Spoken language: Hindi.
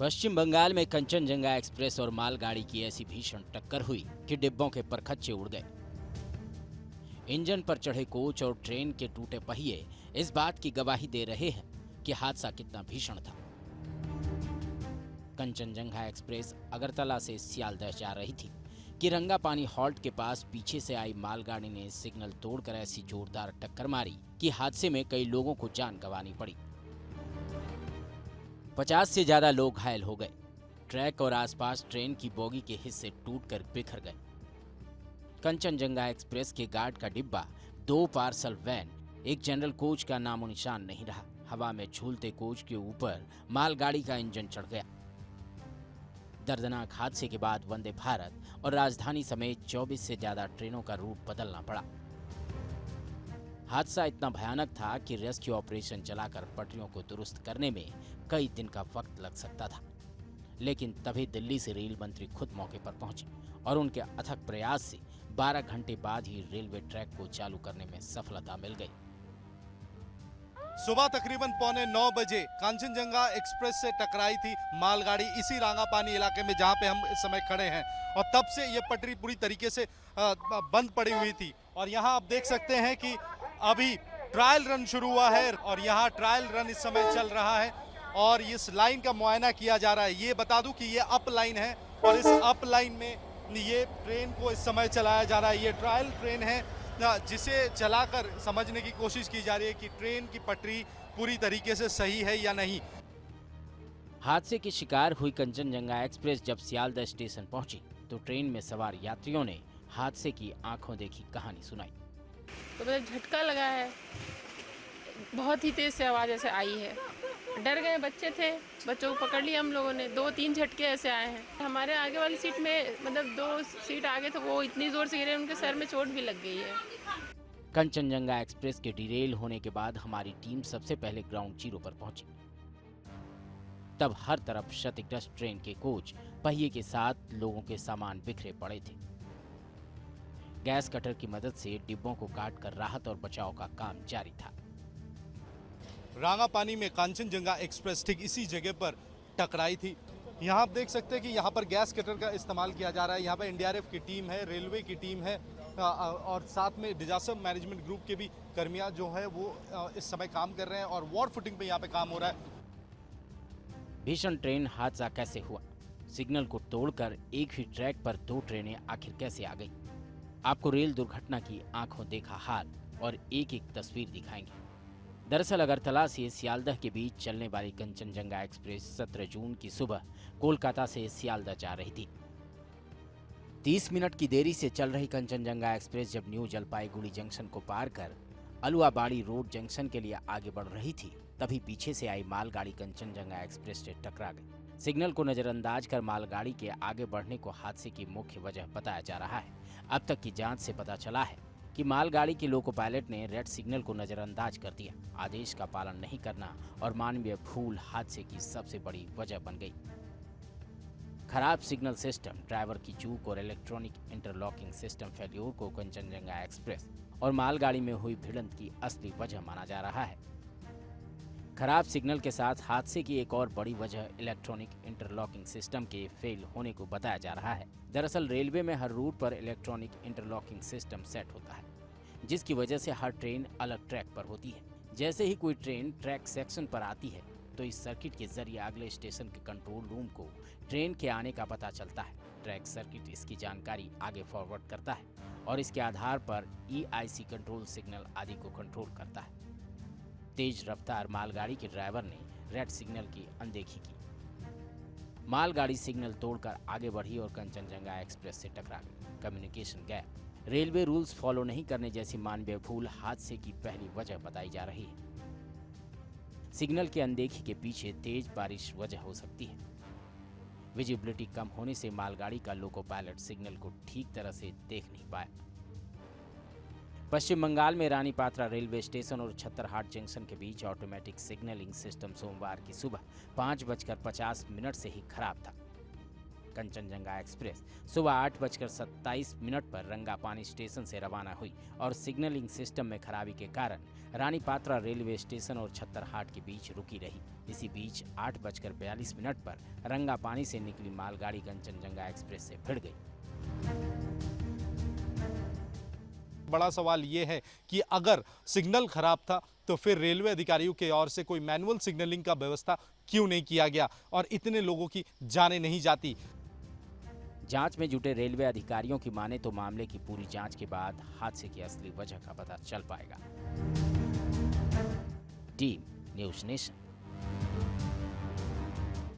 पश्चिम बंगाल में कंचनजंगा एक्सप्रेस और मालगाड़ी की ऐसी भीषण टक्कर हुई कि डिब्बों के परखच्चे उड़ गए। इंजन पर चढ़े कोच और ट्रेन के टूटे पहिए इस बात की गवाही दे रहे हैं कि हादसा कितना भीषण था। कंचनजंगा एक्सप्रेस अगरतला से सियालदह जा रही थी कि रंगापानी हॉल्ट के पास पीछे से आई मालगाड़ी ने सिग्नल तोड़कर ऐसी जोरदार टक्कर मारी कि हादसे में कई लोगों को जान गंवानी पड़ी। 50 से ज्यादा लोग घायल हो गए। ट्रैक और आसपास ट्रेन की बोगी के हिस्से टूटकर बिखर गए। कंचनजंगा एक्सप्रेस के गार्ड का डिब्बा, 2 पार्सल वैन, एक जनरल कोच का नामो निशान नहीं रहा। हवा में झूलते कोच के ऊपर मालगाड़ी का इंजन चढ़ गया। दर्दनाक हादसे के बाद वंदे भारत और राजधानी समेत 24 से ज्यादा ट्रेनों का रूट बदलना पड़ा। हादसा इतना भयानक था कि रेस्क्यू ऑपरेशन चलाकर पटरियों को दुरुस्त करने में कई दिन का वक्त लग सकता था, लेकिन तभी दिल्ली से रेल मंत्री खुद मौके पर पहुंचे और उनके अथक प्रयास से 12 घंटे बाद ही रेलवे ट्रैक को चालू करने में सफलता मिल गई। सुबह तकरीबन 8:45 बजे कंचनजंगा एक्सप्रेस से टकराई थी मालगाड़ी इसी रांगापानी इलाके में जहां पे हम इस समय खड़े हैं, और तब से ये पटरी पूरी तरीके से बंद पड़ी हुई थी। और यहां आप देख सकते हैं कि अभी ट्रायल रन शुरू हुआ है और यहां ट्रायल रन इस समय चल रहा है और इस लाइन का मुआयना किया जा रहा है। ये बता दूं कि ये अप लाइन है और इस अप लाइन में ये ट्रेन को इस समय चलाया जा रहा है। ये ट्रायल ट्रेन है जिसे चलाकर समझने की कोशिश की जा रही है कि ट्रेन की पटरी पूरी तरीके से सही है या नहीं। हादसे की शिकार हुई कंचनजंगा एक्सप्रेस जब सियालदह स्टेशन पहुंची तो ट्रेन में सवार यात्रियों ने हादसे की आंखों देखी कहानी सुनाई। तो मतलब झटका लगा है, बहुत ही तेज से आवाज़ ऐसे आई है। डर गए, बच्चे थे, बच्चों को पकड़ लिया हम लोगों ने। 2-3 झटके ऐसे आए हैं। हमारे आगे वाली सीट में मतलब 2 सीट आगे तो वो इतनी जोर से गिरे, उनके सर में चोट भी लग गई है। कंचनजंगा एक्सप्रेस के डिरेल होने के बाद हमारी टीम सबसे पहले ग्राउंड जीरो पर पहुंची। तब हर तरफ क्षतिग्रस्त ट्रेन के कोच, पहिए के साथ लोगों के सामान बिखरे पड़े थे। गैस कटर की मदद से डिब्बों को काटकर राहत और बचाव का काम जारी था। रांगापानी में कंचनजंगा एक्सप्रेस ठीक इसी जगह पर टकराई थी। यहाँ आप देख सकते हैं कि यहाँ पर गैस कटर का इस्तेमाल किया जा रहा है। यहाँ पर एनडीआरएफ की टीम है, रेलवे की टीम है और साथ में डिजास्टर मैनेजमेंट ग्रुप के भी कर्मियाँ जो है वो इस समय काम कर रहे हैं और वॉर फुटिंग पे यहाँ पे काम हो रहा है। भीषण ट्रेन हादसा कैसे हुआ? सिग्नल को तोड़कर एक ही ट्रैक पर 2 ट्रेनें आखिर कैसे आ गई? आपको रेल दुर्घटना की आंखों देखा हाल और एक एक तस्वीर दिखाएंगे। दरअसल अगरतला से सियालदह के बीच चलने वाली कंचनजंगा एक्सप्रेस 17 जून की सुबह कोलकाता से सियालदह जा रही थी। 30 मिनट की देरी से चल रही कंचनजंगा एक्सप्रेस जब न्यू जलपाईगुड़ी जंक्शन को पार कर अलुआबाड़ी रोड जंक्शन के लिए आगे बढ़ रही थी, तभी पीछे से आई मालगाड़ी कंचनजंगा एक्सप्रेस से टकरा गई। सिग्नल को नजरअंदाज कर मालगाड़ी के आगे बढ़ने को हादसे की मुख्य वजह बताया जा रहा है। अब तक की जांच से पता चला है कि मालगाड़ी के लोको पायलट ने रेड सिग्नल को नजरअंदाज कर दिया। आदेश का पालन नहीं करना और मानवीय भूल हादसे की सबसे बड़ी वजह बन गई। खराब सिग्नल सिस्टम, ड्राइवर की चूक और इलेक्ट्रॉनिक इंटरलॉकिंग सिस्टम फेल्योर को कंचनजंगा एक्सप्रेस और मालगाड़ी में हुई भिड़ंत की असली वजह माना जा रहा है। खराब सिग्नल के साथ हादसे की एक और बड़ी वजह इलेक्ट्रॉनिक इंटरलॉकिंग सिस्टम के फेल होने को बताया जा रहा है। दरअसल रेलवे में हर रूट पर इलेक्ट्रॉनिक इंटरलॉकिंग सिस्टम सेट होता है, जिसकी वजह से हर ट्रेन अलग ट्रैक पर होती है। जैसे ही कोई ट्रेन ट्रैक सेक्शन पर आती है तो इस सर्किट के जरिए अगले स्टेशन के कंट्रोल रूम को ट्रेन के आने का पता चलता है। ट्रैक सर्किट इसकी जानकारी आगे फॉरवर्ड करता है और इसके आधार पर EIC कंट्रोल सिग्नल आदि को कंट्रोल करता है। तेज रफ्तार मालगाड़ी के ड्राइवर ने रेड सिग्नल की अनदेखी की। मालगाड़ी सिग्नल तोड़कर आगे बढ़ी और कंचनजंगा एक्सप्रेस से टकरा गई। Communication gap, railway rules follow नहीं करने जैसी मानवीय भूल हादसे की पहली वजह बताई जा रही है। सिग्नल की अनदेखी के पीछे तेज बारिश वजह हो सकती है। विजिबिलिटी कम होने से मालगाड़ी का लोको पायलट सिग्नल को ठीक तरह से देख नहीं पाया। पश्चिम बंगाल में रानी पात्रा रेलवे स्टेशन और छत्तरहाट जंक्शन के बीच ऑटोमेटिक सिग्नलिंग सिस्टम सोमवार की सुबह 5:50 से ही खराब था। कंचनजंगा एक्सप्रेस सुबह 8:27 पर रंगापानी स्टेशन से रवाना हुई और सिग्नलिंग सिस्टम में खराबी के कारण रानीपात्रा रेलवे स्टेशन और छत्तरहाट के बीच रुकी रही। इसी बीच 8:42 पर रंगापानी से निकली मालगाड़ी कंचनजंगा एक्सप्रेस से भिड़ गई। बड़ा सवाल ये है कि अगर सिग्नल खराब था तो फिर रेलवे अधिकारियों की ओर से कोई मैनुअल सिग्नलिंग का व्यवस्था क्यों नहीं किया गया और इतने लोगों की जानें नहीं जाती। जांच में जुटे रेलवे अधिकारियों की माने तो मामले की पूरी जांच के बाद हादसे की असली वजह का पता चल पाएगा। Team news nation.